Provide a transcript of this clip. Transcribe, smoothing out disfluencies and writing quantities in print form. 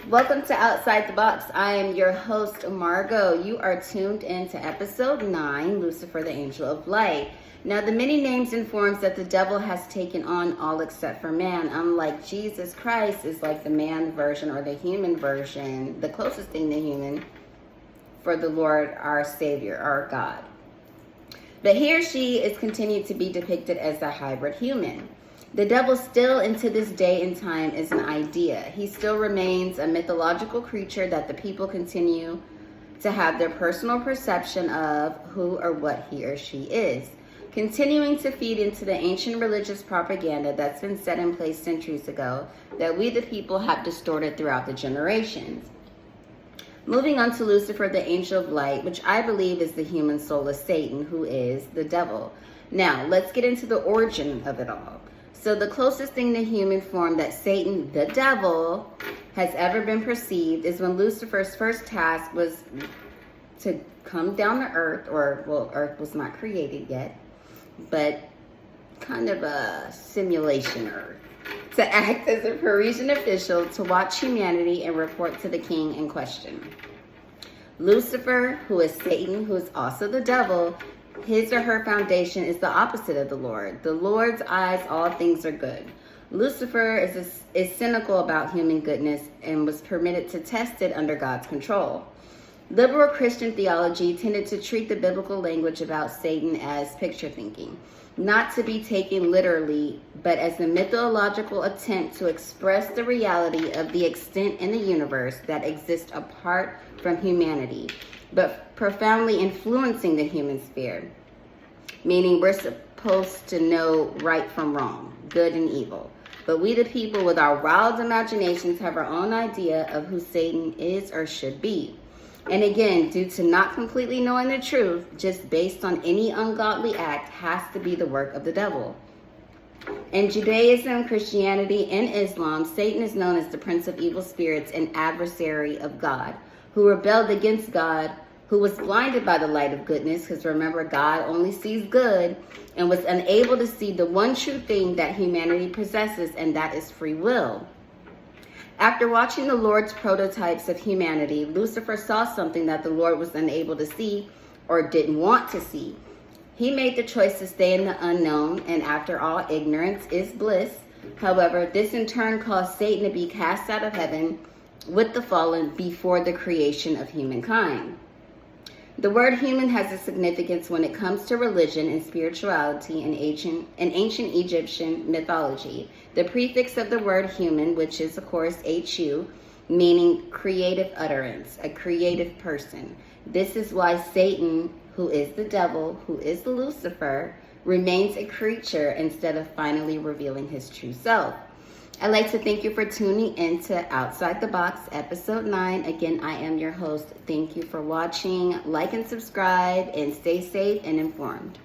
Welcome to Outside the Box. I am your host, Margot. You are tuned in to episode 9, Lucifer, the Angel of Light. Now, the many names and forms that the devil has taken on, all except for man, unlike Jesus Christ, is like the man version or the human version, the closest thing to human, for the Lord, our Savior, our God. But he or she is continued to be depicted as a hybrid human. The devil still, into this day and time, is an idea. He still remains a mythological creature that the people continue to have their personal perception of who or what he or she is, continuing to feed into the ancient religious propaganda that's been set in place centuries ago that we the people have distorted throughout the generations. Moving on to Lucifer, the Angel of Light, which I believe is the human soul of Satan, who is the devil. Now, let's get into the origin of it all. So the closest thing to human form that Satan, the devil, has ever been perceived is when Lucifer's first task was to come down to earth, earth was not created yet, but kind of a simulation earth, to act as a Parisian official to watch humanity and report to the king in question. Lucifer, who is Satan, who is also the devil, his or her foundation is the opposite of the Lord. The Lord's eyes, all things are good. Lucifer is cynical about human goodness and was permitted to test it under God's control. Liberal Christian theology tended to treat the biblical language about Satan as picture thinking, not to be taken literally, but as a mythological attempt to express the reality of the extent in the universe that exists apart from humanity, but profoundly influencing the human sphere, meaning we're supposed to know right from wrong, good and evil. But we the people with our wild imaginations have our own idea of who Satan is or should be. And again, due to not completely knowing the truth, just based on any ungodly act has to be the work of the devil. In Judaism, Christianity, and Islam, Satan is known as the prince of evil spirits and adversary of God, who rebelled against God, who was blinded by the light of goodness, because remember, God only sees good, and was unable to see the one true thing that humanity possesses, and that is free will. After watching the Lord's prototypes of humanity, Lucifer saw something that the Lord was unable to see or didn't want to see. He made the choice to stay in the unknown, and after all, ignorance is bliss. However, this in turn caused Satan to be cast out of heaven with the fallen before the creation of humankind. The word human has a significance when it comes to religion and spirituality in ancient Egyptian mythology. The prefix of the word human, which is of course HU, meaning creative utterance, a creative person. This is why Satan, who is the devil, who is the Lucifer, remains a creature instead of finally revealing his true self. I'd like to thank you for tuning in to Outside the Box, episode 9. Again, I am your host. Thank you for watching. Like and subscribe, and stay safe and informed.